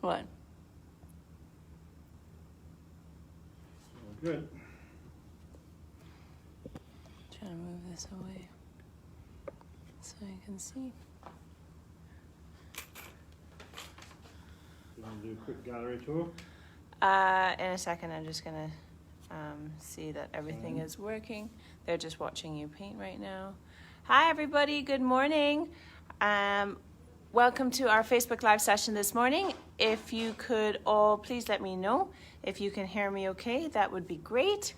What? Good. Trying to move this away so you can see. You want to do a quick gallery tour? In a second, I'm just gonna see that everything is working. They're just watching you paint right now. Hi, everybody. Good morning. Welcome to our Facebook Live session this morning. If you could all please let me know if you can hear me okay, that would be great.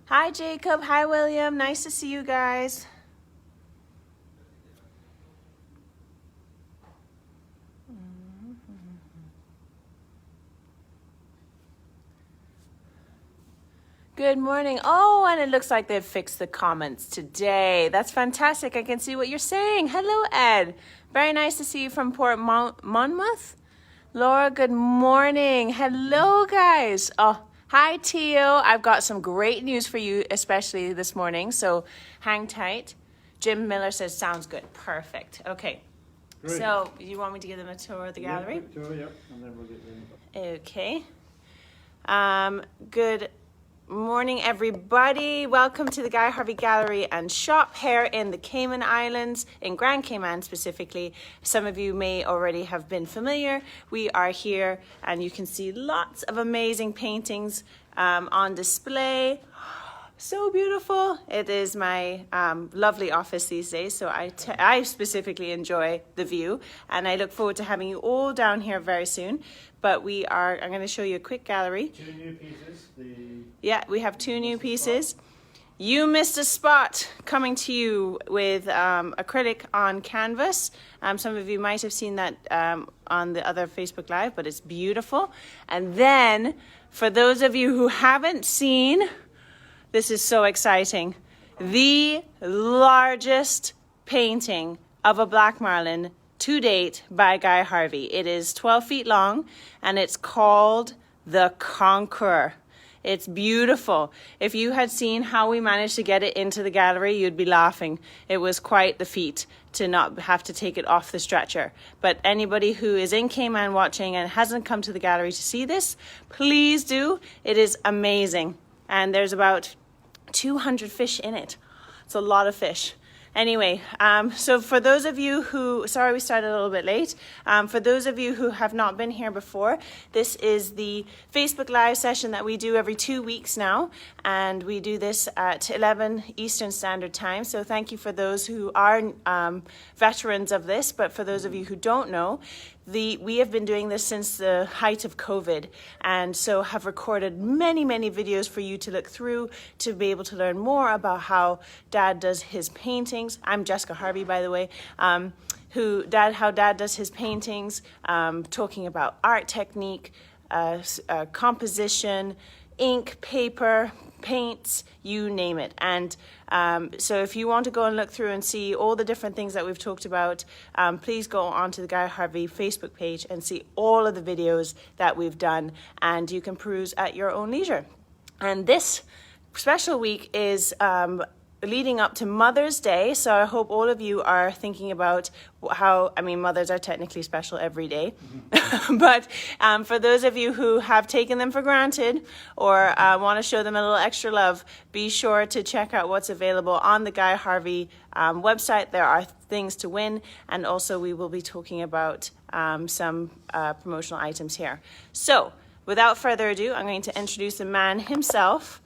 Hi, Jacob. Hi, William. Nice to see you guys. Good morning. Oh, and it looks like they've fixed the comments today. That's fantastic. I can see what you're saying. Hello, Ed. Very nice to see you from Port Monmouth. Laura, good morning. Hello, guys. Oh, hi, Tio. I've got some great news for you, especially this morning, so hang tight. Jim Miller says, sounds good. Perfect. Okay. Great. So you want me to give them a tour of the gallery? Yeah, quick tour, yep, and then we'll get in. Okay. Good morning, everybody. Welcome to the Guy Harvey Gallery and Shop here in the Cayman Islands, in Grand Cayman specifically. Some of you may already have been familiar. We are here and you can see lots of amazing paintings on display. So beautiful. It is my lovely office these days, so I specifically enjoy the view, and I look forward to having you all down here very soon. But I'm going to show you a quick gallery. 2 new pieces. Yeah, we have 2 new pieces. You Missed a Spot, coming to you with acrylic on canvas. Some of you might have seen that on the other Facebook Live, but it's beautiful. And then, for those of you who haven't seen, this is so exciting, the largest painting of a black marlin to date by Guy Harvey. It is 12 feet long and it's called The Conqueror. It's beautiful. If you had seen how we managed to get it into the gallery, you'd be laughing. It was quite the feat to not have to take it off the stretcher. But anybody who is in Cayman watching and hasn't come to the gallery to see this, please do. It is amazing. And there's about 200 fish in it. It's a lot of fish. Anyway, so for those of you who, sorry we started a little bit late, for those of you who have not been here before, this is the Facebook Live session that we do every 2 weeks now, and we do this at 11 Eastern Standard Time, so thank you for those who are veterans of this, but for those of you who don't know, we have been doing this since the height of COVID, and so have recorded many videos for you to look through to be able to learn more about how Dad does his paintings. I'm Jessica Harvey, by the way, how Dad does his paintings, talking about art technique, composition, ink, paper, paints, you name it. And so if you want to go and look through and see all the different things that we've talked about, please go onto the Guy Harvey Facebook page and see all of the videos that we've done, and you can peruse at your own leisure. And this special week is leading up to Mother's Day, so I hope all of you are thinking about how, I mean, mothers are technically special every day, but for those of you who have taken them for granted or want to show them a little extra love, be sure to check out what's available on the Guy Harvey website. There are things to win, and also we will be talking about some promotional items here. So, without further ado, I'm going to introduce the man himself,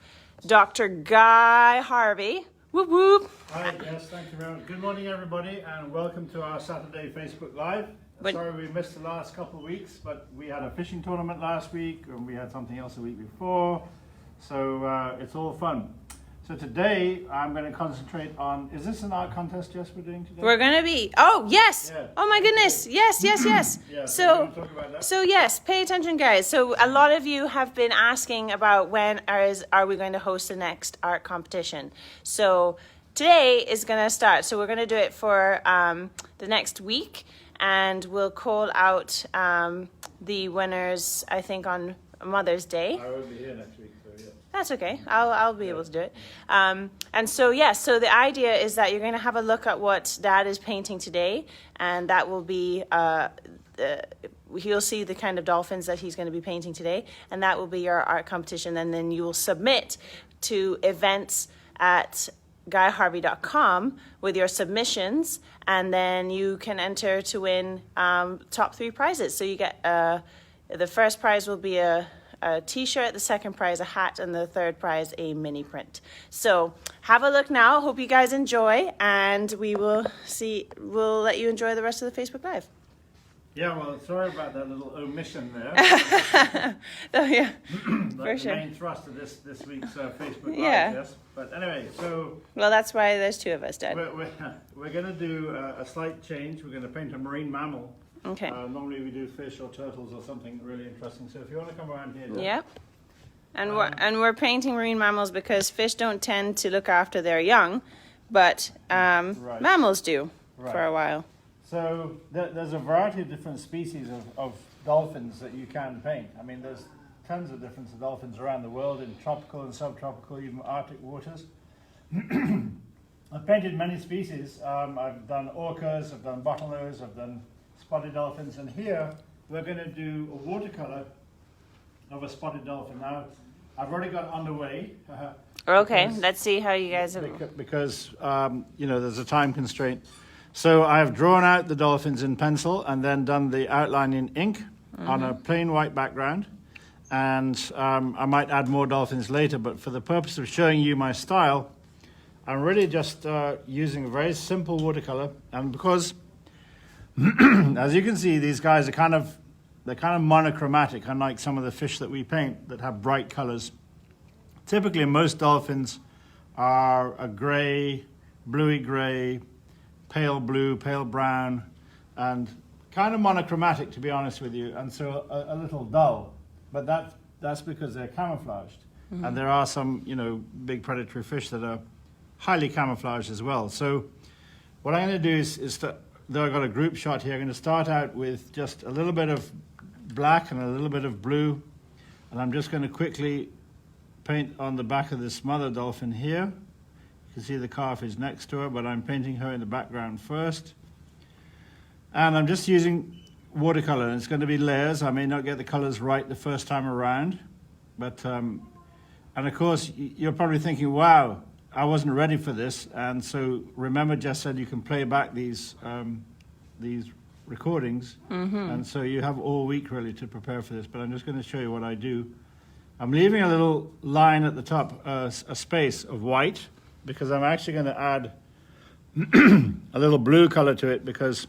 Dr. Guy Harvey. Whoop whoop. Hi, yes, thank you very much. Good morning, everybody, and welcome to our Saturday Facebook Live. Sorry we missed the last couple of weeks, but we had a fishing tournament last week, and we had something else the week before, so it's all fun. So today, I'm going to concentrate on, is this an art contest, Jess, we're doing today? We're going to be, oh, yes. Yeah. Oh, my goodness. Yes. Yeah, so talk about that. So, yes, pay attention, guys. So, a lot of you have been asking about when are we going to host the next art competition. So, today is going to start. So, we're going to do it for the next week, and we'll call out the winners, I think, on Mother's Day. I won't be here next week, so yeah. That's okay. I'll be able to do it. And so so the idea is that you're going to have a look at what Dad is painting today, and that will be he'll see the kind of dolphins that he's going to be painting today, and that will be your art competition. And then you will submit to events at guyharvey.com with your submissions, and then you can enter to win top 3 prizes. So you get the first prize will be a t-shirt, the second prize a hat, and the third prize a mini print. So have a look now. Hope you guys enjoy, and we'll let you enjoy the rest of the Facebook Live. Yeah, well, sorry about that little omission there. Oh yeah, For sure. The main thrust of this week's Facebook Live, Yeah. yes. But anyway, so Well, that's why there's 2 of us, Dad. we're going to do a slight change. We're going to paint a marine mammal. Okay. Normally we do fish or turtles or something really interesting. So if you want to come around here, Jeff. Yep. And we're painting marine mammals because fish don't tend to look after their young, but mammals do for a while. So there's a variety of different species of dolphins that you can paint. I mean, there's tons of different dolphins around the world in tropical and subtropical, even Arctic waters. I've painted many species. I've done orcas, I've done bottlenose, I've done spotted dolphins, and here we're going to do a watercolor of a spotted dolphin. Now, I've already got underway. Okay, let's see how you guys have... Because there's a time constraint. So I've drawn out the dolphins in pencil and then done the outline in ink on a plain white background. And I might add more dolphins later, but for the purpose of showing you my style, I'm really just using a very simple watercolor. And because, as you can see, these guys are kind of monochromatic, unlike some of the fish that we paint that have bright colors. Typically, most dolphins are a gray, bluey gray, pale blue, pale brown, and kind of monochromatic, to be honest with you, and so a little dull. But that's because they're camouflaged. And there are some, big predatory fish that are highly camouflaged as well. So what I'm going to do is though I've got a group shot here, I'm going to start out with just a little bit of black and a little bit of blue, and I'm just going to quickly paint on the back of this mother dolphin here. You can see the calf is next to her, but I'm painting her in the background first. And I'm just using watercolor, and it's going to be layers. I may not get the colors right the first time around, but and of course you're probably thinking, wow, I wasn't ready for this. And so remember, Jess said you can play back these recordings, and so you have all week really to prepare for this. But I'm just going to show you what I do. I'm leaving a little line at the top, a space of white, because I'm actually going to add a little blue color to it, because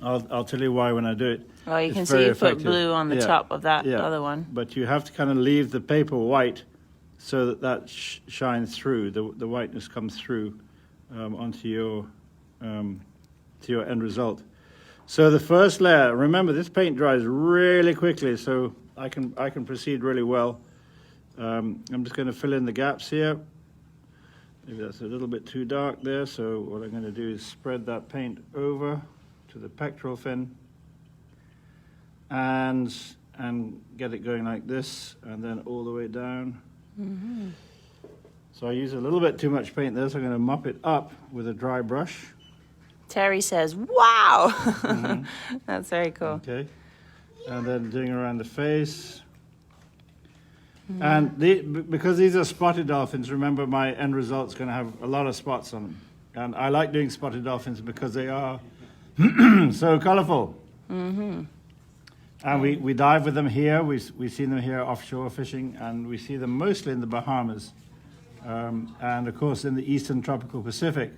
I'll tell you why when I do it. Well, you can see you put blue on the top of that other one. But you have to kind of leave the paper white so that shines through. The whiteness comes through onto your end result. So the first layer, remember this paint dries really quickly, so I can proceed really well. I'm just going to fill in the gaps here. Maybe that's a little bit too dark there, so what I'm going to do is spread that paint over to the pectoral fin and get it going like this, and then all the way down. So I use a little bit too much paint there, so I'm going to mop it up with a dry brush. Terry says, wow! That's very cool. Okay, and then doing around the face. And because these are spotted dolphins, remember my end result's going to have a lot of spots on them. And I like doing spotted dolphins because they are so colorful. And we dive with them here. We've seen them here offshore fishing, and we see them mostly in the Bahamas. And of course in the eastern tropical Pacific,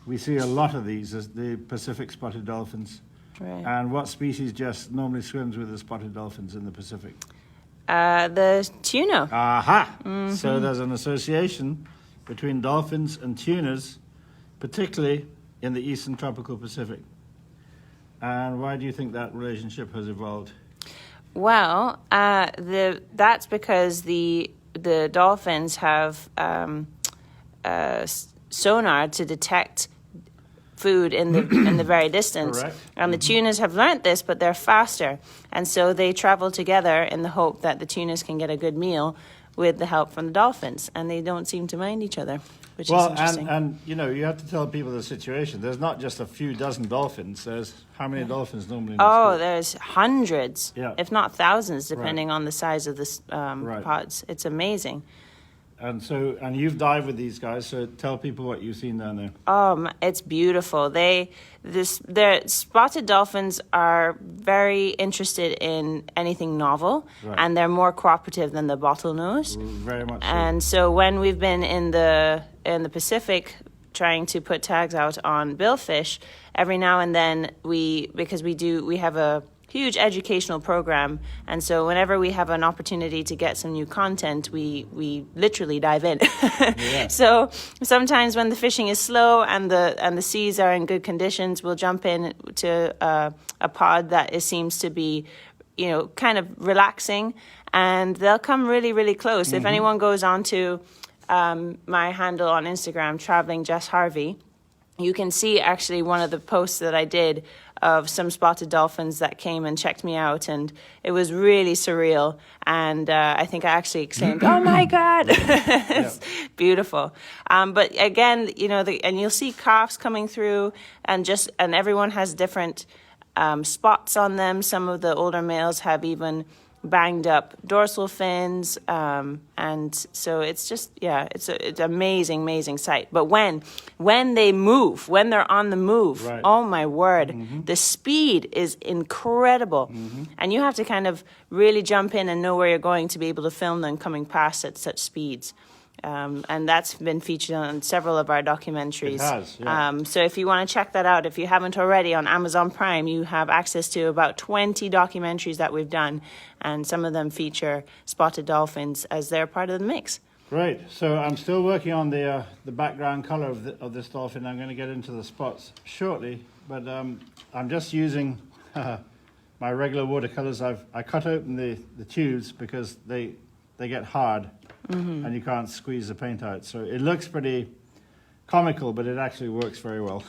we see a lot of these as the Pacific spotted dolphins. Right. And what species just normally swims with the spotted dolphins in the Pacific? The tuna. Aha! So there's an association between dolphins and tunas, particularly in the eastern tropical Pacific. And why do you think that relationship has evolved? Well, that's because the dolphins have sonar to detect food in the in the very distance. Correct. And the tunas have learnt this, but they're faster, and so they travel together in the hope that the tunas can get a good meal with the help from the dolphins, and they don't seem to mind each other, which is interesting. And you know, you have to tell people the situation. There's not just a few dozen dolphins. There's how many dolphins normally in the school? There's hundreds, Yeah. if not thousands, depending on the size of the pods. It's amazing. And you've dived with these guys, so tell people what you've seen down there. It's beautiful. The spotted dolphins are very interested in anything novel, and they're more cooperative than the bottlenose. Very much so. And so when we've been in the Pacific trying to put tags out on billfish, every now and then we have a huge educational program, and so whenever we have an opportunity to get some new content, we literally dive in. So sometimes when the fishing is slow and the seas are in good conditions, we'll jump in to a pod that seems to be, kind of relaxing, and they'll come really, really close. If anyone goes on to my handle on Instagram, Traveling Jess Harvey, you can see actually one of the posts that I did of some spotted dolphins that came and checked me out, and it was really surreal. And I think I actually exclaimed, "Oh my God!" It's beautiful. But again, and you'll see calves coming through, and everyone has different spots on them. Some of the older males have even banged up dorsal fins, and so it's just it's an amazing sight. But when they move, when they're on the move, oh my word, the speed is incredible, and you have to kind of really jump in and know where you're going to be able to film them coming past at such speeds. And that's been featured on several of our documentaries. It has, yeah. So if you want to check that out, if you haven't already, on Amazon Prime, you have access to about 20 documentaries that we've done, and some of them feature spotted dolphins as they're part of the mix. Great. So I'm still working on the background color of this dolphin. I'm going to get into the spots shortly, but I'm just using my regular watercolors. I cut open the tubes because they get hard. And you can't squeeze the paint out. So it looks pretty comical, but it actually works very well.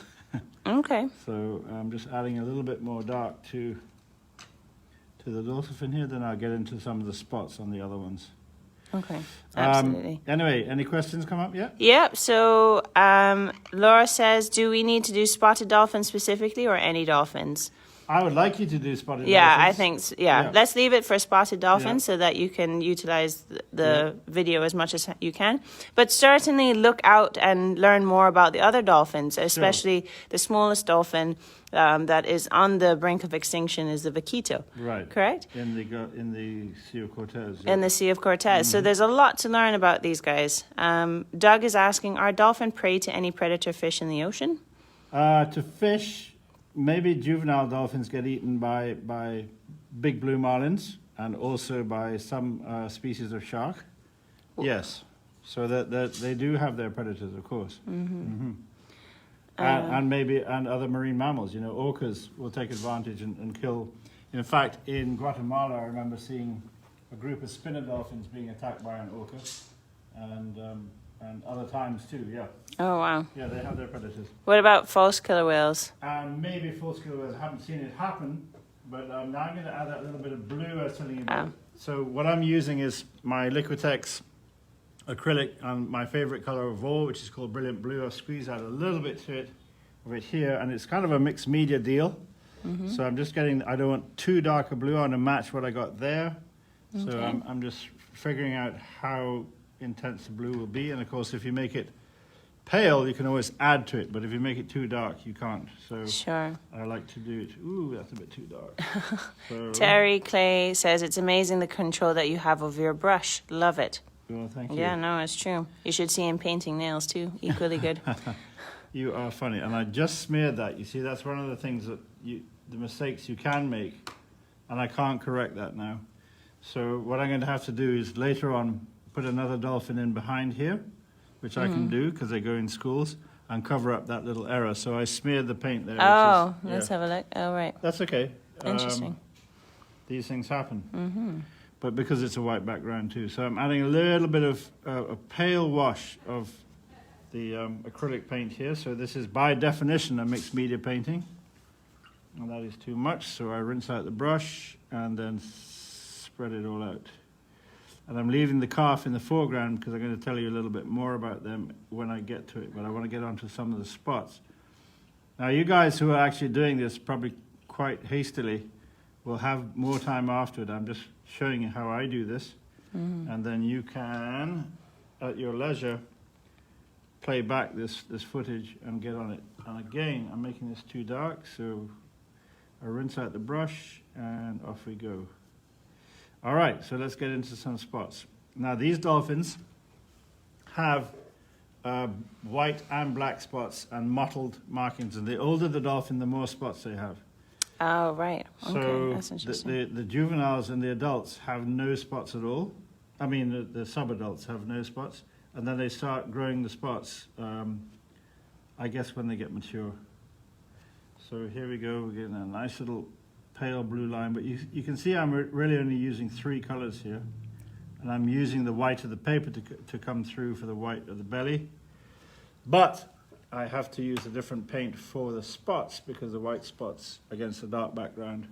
Okay. So I'm just adding a little bit more dark to the dorsal fin here, then I'll get into some of the spots on the other ones. Okay, absolutely. Anyway, any questions come up yet? Yep, so Laura says, do we need to do spotted dolphins specifically, or any dolphins? I would like you to do spotted dolphins. Yeah, I think so. Yeah, let's leave it for spotted dolphins so that you can utilize the video as much as you can. But certainly look out and learn more about the other dolphins, especially the smallest dolphin that is on the brink of extinction is the vaquito. Right. Correct? In the Sea of Cortez. Yeah. In the Sea of Cortez. So there's a lot to learn about these guys. Doug is asking, are dolphin prey to any predator fish in the ocean? To fish... Maybe juvenile dolphins get eaten by big blue marlins and also by some species of shark. Yes, so that they do have their predators, of course. And other marine mammals. Orcas will take advantage and kill. In fact, in Guatemala, I remember seeing a group of spinner dolphins being attacked by an orca, and other times too, yeah. Oh, wow. Yeah, they have their predators. What about false killer whales? Maybe false killer whales. I haven't seen it happen, but now I'm going to add that little bit of blue I was telling you about. So what I'm using is my Liquitex acrylic and my favorite color of all, which is called Brilliant Blue. I've squeezed out a little bit of it here, and it's kind of a mixed media deal. So I'm just getting, I don't want too dark a blue. I want to match what I got there. Okay. So I'm just figuring out how intense the blue will be, and of course if you make it pale you can always add to it, but if you make it too dark you can't. So sure, I like to do it. Ooh, that's a bit too dark. So, Terry Clay says it's amazing the control that you have over your brush. Love it. Well, thank you. Yeah, no, it's true. You should see him painting nails too. Equally good. You are funny. And I just smeared that. You see, that's one of the things that the mistakes you can make, and I can't correct that now. So what I'm going to have to do is later on put another dolphin in behind here, which I can do because they go in schools, and cover up that little error. So I smeared the paint there. Oh, let's have a look. Oh, right. That's okay. Interesting. These things happen. But because it's a white background too. So I'm adding a little bit of a pale wash of the acrylic paint here. So this is by definition a mixed media painting. And that is too much, so I rinse out the brush and then spread it all out. And I'm leaving the calf in the foreground because I'm going to tell you a little bit more about them when I get to it, but I want to get onto some of the spots. Now you guys who are actually doing this probably quite hastily will have more time after it. I'm just showing you how I do this. And then you can, at your leisure, play back this footage and get on it. And again, I'm making this too dark, so I rinse out the brush and off we go. All right, so let's get into some spots. Now these dolphins have white and black spots and mottled markings, and the older the dolphin, the more spots they have. Oh, right. Okay, So that's interesting. the juveniles and the adults have no spots at all. I mean, the sub-adults have no spots, and then they start growing the spots, I guess, when they get mature. So here we go, we're getting a nice little pale blue line, but you can see I'm really only using 3 colors here, and I'm using the white of the paper to come through for the white of the belly. But I have to use a different paint for the spots because the white spots against the dark background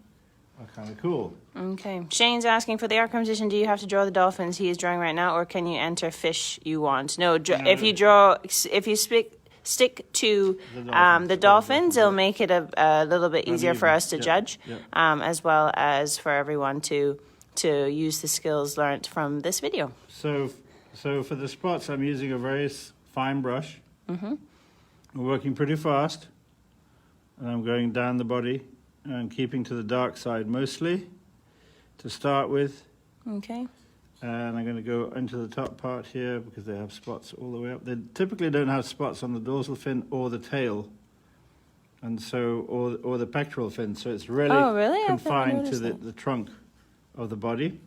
are kind of cool. Okay. Shane's asking, for the art competition, do you have to draw the dolphins he is drawing right now, or can you enter fish you want? No, if you stick to the dolphins, it'll make it a little bit easier for us to judge, as well as for everyone to use the skills learnt from this video. So for the spots, I'm using a very fine brush. I'm working pretty fast, and I'm going down the body and keeping to the dark side mostly to start with. Okay. And I'm going to go into the top part here because they have spots all the way up. They typically don't have spots on the dorsal fin or the tail, and so or the pectoral fin. So it's really confined to the trunk of the body.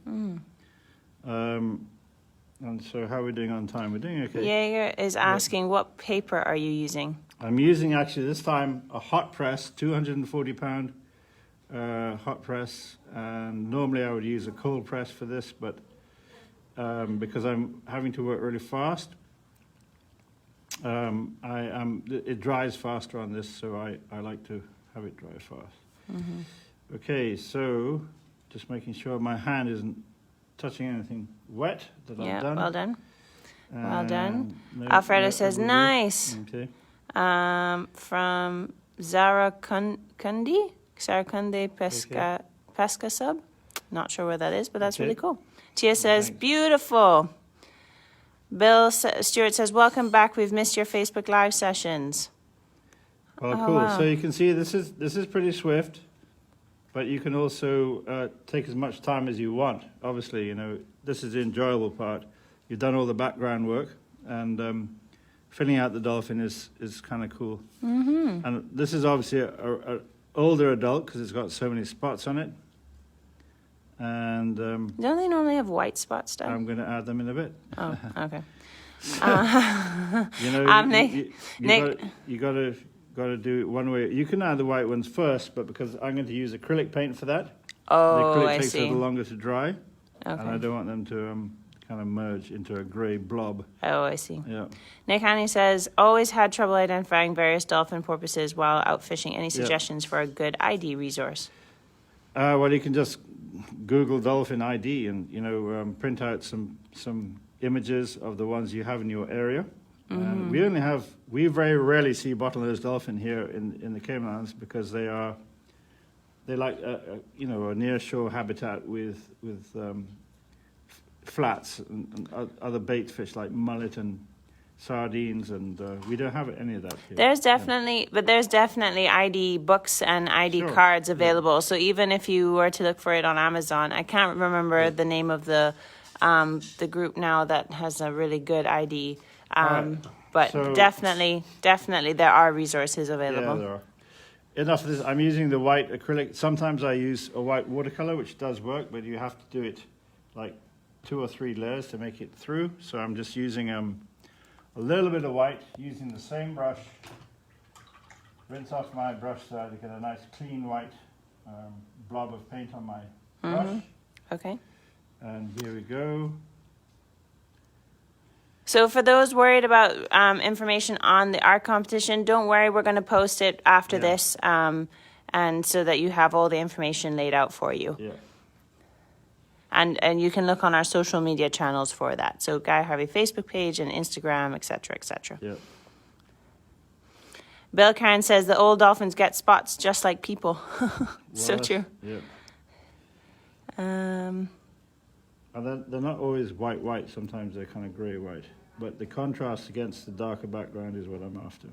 And so how are we doing on time? We're doing okay. Jaeger is asking, what paper are you using? I'm using actually this time a hot press, 240 pound hot press, and normally I would use a cold press for this, but because I'm having to work really fast, it dries faster on this, so I like to have it dry fast. Okay, so just making sure my hand isn't touching anything wet that I've done. Well done. Well done. Alfredo says, nice. Okay. From Zara Kundi Pesca Sub. Not sure where that is, but that's really cool. Tia says, beautiful. Bill Stewart says, welcome back. We've missed your Facebook Live sessions. Well, cool. Wow. So you can see this is pretty swift, but you can also take as much time as you want. Obviously, you know, this is the enjoyable part. You've done all the background work, and filling out the dolphin is kind of cool. And this is obviously a older adult because it's got so many spots on it. And don't they normally have white spots done? I'm going to add them in a bit. Oh, okay. You know, you got to do it one way. You can add the white ones first, but because I'm going to use acrylic paint for that, the acrylic takes a little longer to dry, and I don't want them to kind of merge into a grey blob. Oh, I see. Yeah. Nick Haney says, always had trouble identifying various dolphin porpoises while out fishing. Any suggestions for a good ID resource? Well, you can just Google dolphin ID and, you know, print out some images of the ones you have in your area. We very rarely see bottlenose dolphin here in the Cayman Islands because they like you know, a near shore habitat with flats and other bait fish like mullet and sardines, and we don't have any of that here. There's definitely ID books and ID cards available. So even if you were to look for it on Amazon, I can't remember the name of the group now that has a really good ID. But so, definitely there are resources available. Yeah, there are. Enough of this. I'm using the white acrylic. Sometimes I use a white watercolor, which does work, but you have to do it like 2 or 3 layers to make it through. So I'm just using a little bit of white, using the same brush. Rinse off my brush so I get a nice clean white blob of paint on my brush. Okay. And here we go. So for those worried about information on the art competition, don't worry. We're going to post it after this, and so that you have all the information laid out for you. Yeah. And you can look on our social media channels for that. So Guy Harvey Facebook page and Instagram, etc., etc. Yeah. Bill Karen says the old dolphins get spots just like people. So true. Yeah. Um, And they're not always white. Sometimes they're kind of grey-white. But the contrast against the darker background is what I'm after.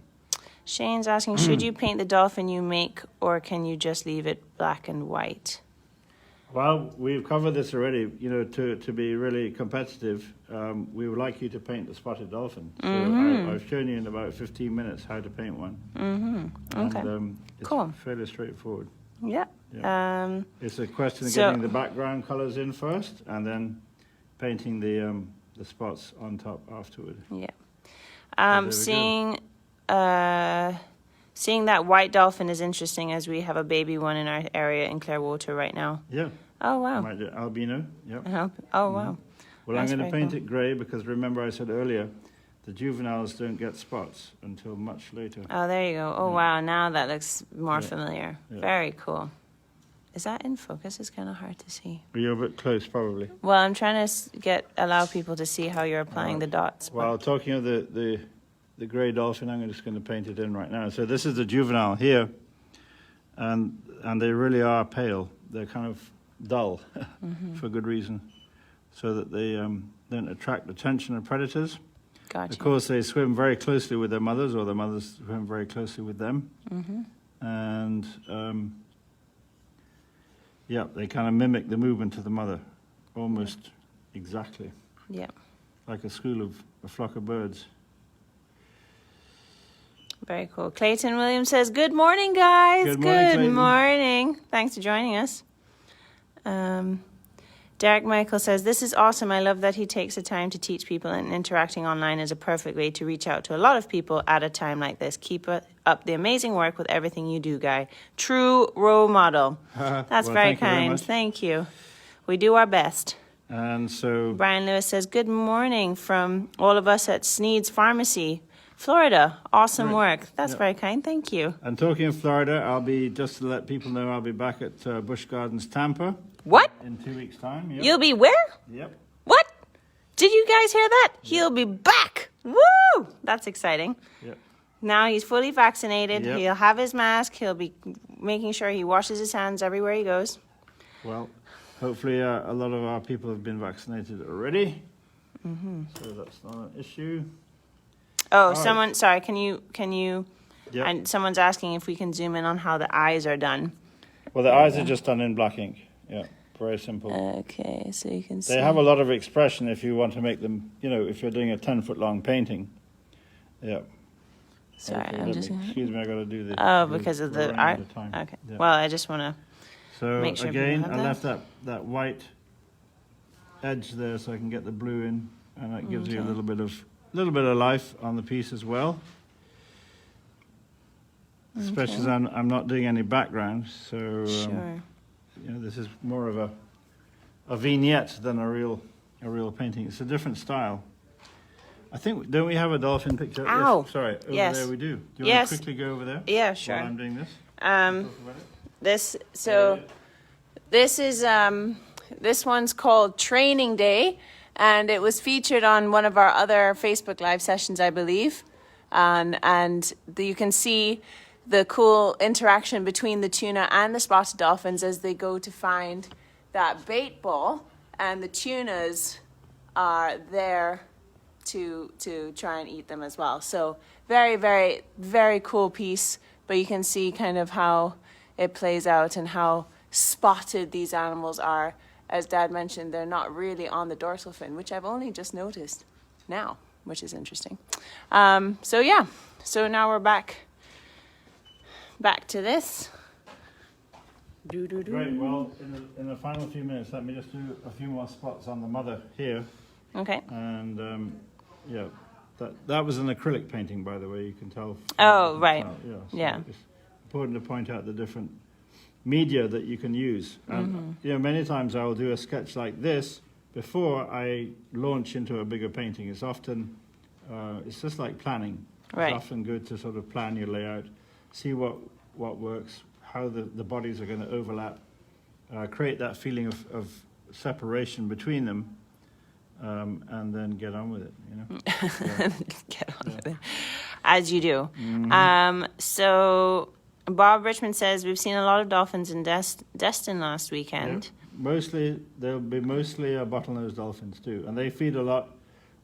Shane's asking, should you paint the dolphin you make, or can you just leave it black and white? Well, we've covered this already. You know, to be really competitive, we would like you to paint the spotted dolphin. So I've shown you in about 15 minutes how to paint one. Okay. And, it's Cool. fairly straightforward. Yeah. Yeah. It's a question of getting the background colours in first, and then painting the spots on top afterward. Yeah. Seeing that white dolphin is interesting, as we have a baby one in our area in Clearwater right now. Yeah. Oh, wow. Albino. Yep. Oh, wow. Well, That's I'm going to very paint cool. it grey because remember I said earlier, the juveniles don't get spots until much later. Oh, there you go. Oh, wow. Now that looks more familiar. Yeah. Very cool. Is that in focus? It's kind of hard to see. You're a bit close, probably. Well, I'm trying to allow people to see how you're applying the dots. Well, talking of the grey dolphin, I'm just going to paint it in right now. So this is the juvenile here, and they really are pale. They're kind of dull for good reason, so that they don't attract attention of predators. Gotcha. Of course, they swim very closely with their mothers, or their mothers swim very closely with them. And yeah, they kind of mimic the movement of the mother, almost exactly, Yeah. like a flock of birds. Very cool. Clayton Williams says, good morning, guys. Good morning, Clayton. morning. Thanks for joining us. Derek Michael says, this is awesome. I love that he takes the time to teach people, and interacting online is a perfect way to reach out to a lot of people at a time like this. Keep up the amazing work with everything you do, Guy. True role model. That's Well, very thank you very kind. much. Thank you. We do our best. And so, Brian Lewis says, good morning from all of us at Sneed's Pharmacy, Florida. Awesome work. That's very kind. Thank you. and talking of Florida, just to let people know, I'll be back at Busch Gardens, Tampa What? in 2 weeks' time. Yep. You'll be where? Yep. What? Did you guys hear that? He'll be back. Woo! That's exciting. Yep. Now he's fully vaccinated. Yep. He'll have his mask. He'll be making sure he washes his hands everywhere he goes. Well, hopefully a lot of our people have been vaccinated already. So that's not an issue. Oh, right. sorry, can you, Yep. and someone's asking if we can zoom in on how the eyes are done. Well, the eyes are just done in black ink. Yeah, very simple. Okay, so you can see. They have a lot of expression if you want to make them, if you're doing a 10-foot-long painting. Yeah. Sorry, Okay, I'm just. excuse me, I got to do this. Oh, because of the art? Time. Okay. Yeah. Well, I just want to. So make sure again, people I have left that white edge there so I can get the blue in, and that gives you a little bit of life on the piece as well. Especially as I'm not doing any background, so Sure. this is more of a vignette than a real painting. It's a different style. I think, don't we have a dolphin picture? Ow. Yes, sorry, over Yes. there we do. Do you Yes. want to quickly go over there? Yeah, sure. While I'm doing this? Um, Talk about it? this is this one's called Training Day, and it was featured on one of our other Facebook Live sessions, I believe. And you can see the cool interaction between the tuna and the spotted dolphins as they go to find that bait ball, and the tunas are there to try and eat them as well. So very, very, very cool piece, but you can see kind of how it plays out and how spotted these animals are. As Dad mentioned, they're not really on the dorsal fin, which I've only just noticed now, which is interesting. So now we're back to this. Great. Well, in the final few minutes, let me just do a few more spots on the mother here. Okay. And that was an acrylic painting, by the way. You can tell. Oh, right. Yeah. It's important to point out the different media that you can use. And many times I will do a sketch like this before I launch into a bigger painting. It's often it's just like planning. Right. It's often good to sort of plan your layout, see what works, how the bodies are going to overlap, create that feeling of separation between them, and then get on with it, you know. Yeah. Get on with it. As you do. Mm-hmm. So Bob Richmond says, we've seen a lot of dolphins in Destin last weekend. Yep. There'll be mostly bottlenose dolphins too, and they feed a lot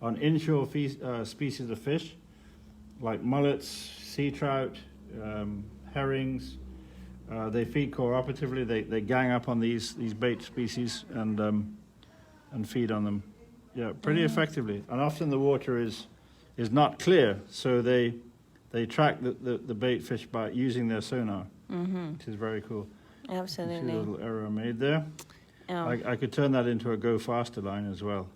on inshore species of fish, like mullets, sea trout, herrings. They feed cooperatively. They gang up on these bait species and feed on them. Yeah, pretty effectively. And often the water is not clear, so they track the bait fish by using their sonar, which is very cool. Absolutely. You see a little error made there. Oh. I could turn that into a go faster line as well.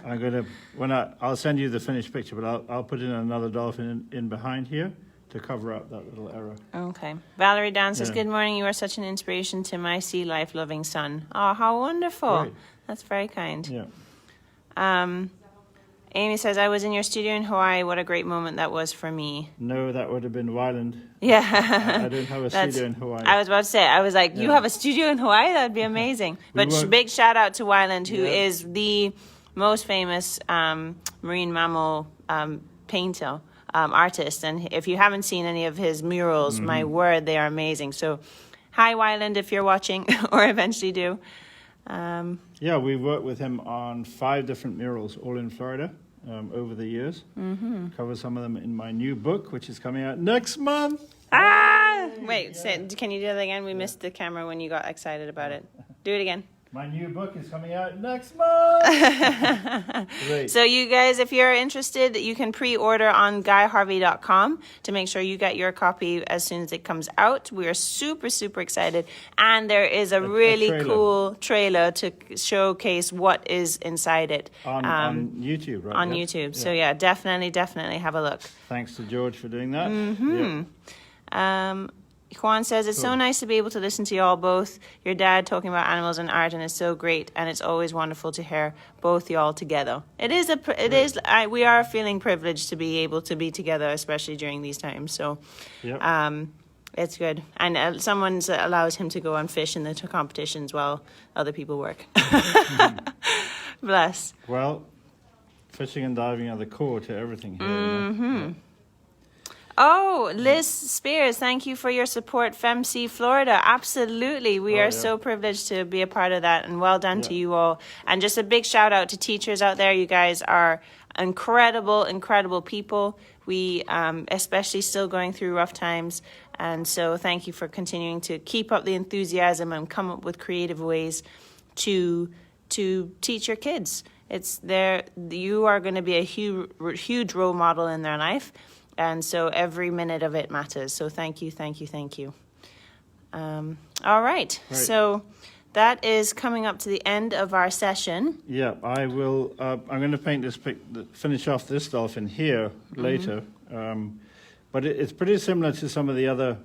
I'm gonna I'll send you the finished picture, but I'll put in another dolphin in behind here to cover up that little error. Okay. Valerie Dan says, good morning. You are such an inspiration to my sea life loving son. Oh, how wonderful. Great. That's very kind. Yeah. Amy says, I was in your studio in Hawaii. What a great moment that was for me. No, that would have been Wyland. Yeah. I don't have a studio in Hawaii. I was about to say, I was like, you have a studio in Hawaii? That'd be amazing. But big shout out to Wyland, who is the most famous marine mammal painter, artist. And if you haven't seen any of his murals, my word, they are amazing. So hi, Wyland, if you're watching or eventually do. Yeah, we've worked with him on 5 different murals, all in Florida, over the years. Cover some of them in my new book, which is coming out next month. Wait, can you do that again? We missed the camera when you got excited about it. Do it again. My new book is coming out next month. Great. So you guys, if you're interested, you can pre-order on guyharvey.com to make sure you get your copy as soon as it comes out. We are super, super excited. And there is a really cool trailer to showcase what is inside it. On YouTube, right? On YouTube. So yeah, definitely have a look. Thanks to George for doing that. Juan says, it's so nice to be able to listen to you all both, your dad talking about animals and art, and it's so great, and it's always wonderful to hear both y'all together. We are feeling privileged to be able to be together, especially during these times, so it's good. And someone allows him to go and fish in the competitions while other people work. Bless. Well, fishing and diving are the core to everything here. You know? Oh, Liz Spears, thank you for your support, FemC Florida. Absolutely. We are so privileged to be a part of that, and well done to you all. And just a big shout out to teachers out there. You guys are incredible people. We, especially still going through rough times. And so thank you for continuing to keep up the enthusiasm and come up with creative ways to teach your kids. You are going to be a huge role model in their life. And so every minute of it matters. So thank you. All right. So that is coming up to the end of our session. Yeah, I will. I'm going to paint finish off this dolphin here later. But it's pretty similar to some of the other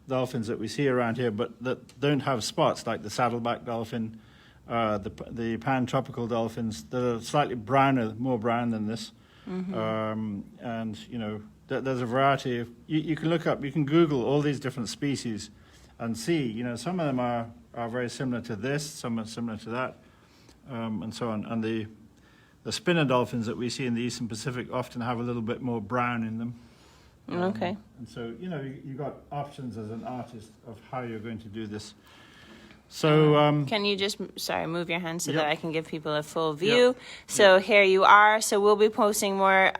dolphins that we see around here, but that don't have spots, like the saddleback dolphin, the pan-tropical dolphins that are slightly more brown than this. And you know, there's a variety of you can Google all these different species and see, you know, some of them are very similar to this, some are similar to that, and so on. And the spinner dolphins that we see in the Eastern Pacific often have a little bit more brown in them. Okay. And so, you know, you got options as an artist of how you're going to do this. So can you just move your hand so that I can give people a full view? So here you are. So we'll be posting more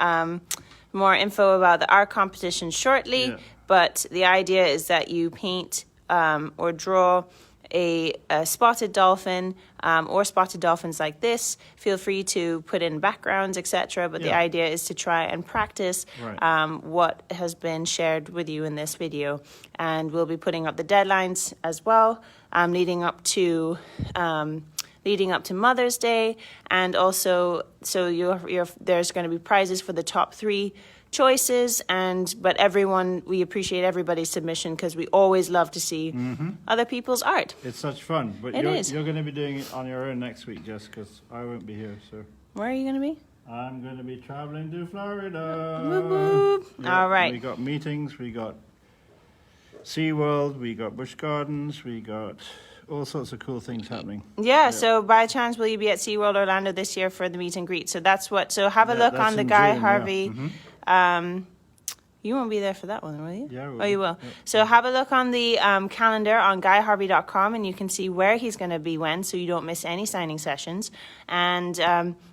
info about the art competition shortly. But the idea is that you paint or draw a spotted dolphin or spotted dolphins like this. Feel free to put in backgrounds, etc. But the idea is to try and practice what has been shared with you in this video. And we'll be putting up the deadlines as well, leading up to Mother's Day, and also there's going to be prizes for the top 3 choices, but we appreciate everybody's submission because we always love to see other people's art. It's such fun, but you're going to be doing it on your own next week, Jess, because I won't be here. So where are you going to be? I'm going to be traveling to Florida. Whoop, whoop. Yep, All right. We got meetings, we got SeaWorld, we got Busch Gardens, we got all sorts of cool things happening. Yeah, so by chance, will you be at SeaWorld Orlando this year for the meet and greet? So that's what, so have a look on the Guy June, Harvey. Yeah. You won't be there for that one, will you? Yeah, I will. Oh, you will. Yeah. So have a look on the calendar on guyharvey.com and you can see where he's going to be when, so you don't miss any signing sessions. And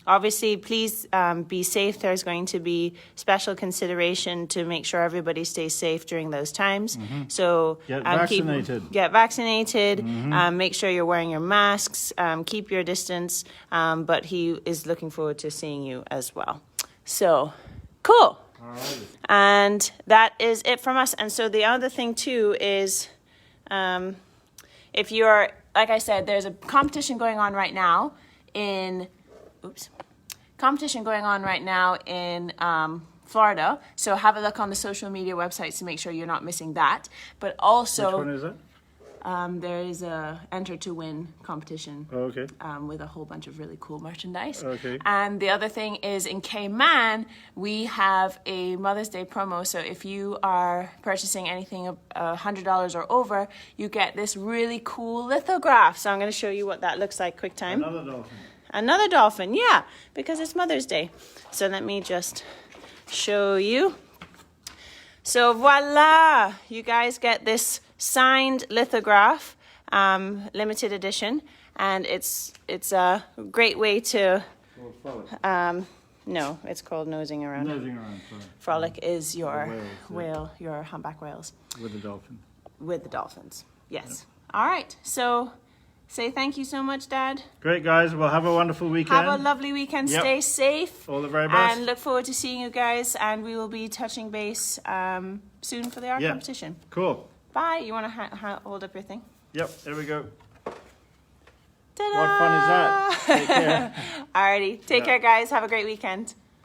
obviously, please be safe. There's going to be special consideration to make sure everybody stays safe during those times. So Get vaccinated. Get vaccinated. Make sure you're wearing your masks. Keep your distance. But he is looking forward to seeing you as well. So, cool. Alrighty. And that is it from us. And so the other thing too is, if you're, like I said, there's a competition going on right now in, Florida. So have a look on the social media websites to make sure you're not missing that. But also, Which one is it? there is a enter to win competition. Oh, okay. With a whole bunch of really cool merchandise. Okay. And the other thing is in Cayman, we have a Mother's Day promo. So if you are purchasing anything $100 or over, you get this really cool lithograph. So I'm going to show you what that looks like quick time. Another dolphin. Another dolphin, yeah, because it's Mother's Day. So let me just show you. So voila, you guys get this signed lithograph, limited edition, and it's a great way to, no, it's called nosing around. Nosing around, sorry. Frolic is your whales, yeah. whale, your humpback whales. With the dolphin. With the dolphins, yes. All right, so say thank you so much, Dad. Great, guys. Well, have a wonderful weekend. Have a lovely weekend. Yep. Stay safe. All the very best. And look forward to seeing you guys, and we will be touching base soon for the art competition. Cool. Bye. You want to hold up your thing? Yep, there we go. Ta-da! What fun is that? Take care. Alrighty. Take care, guys. Have a great weekend.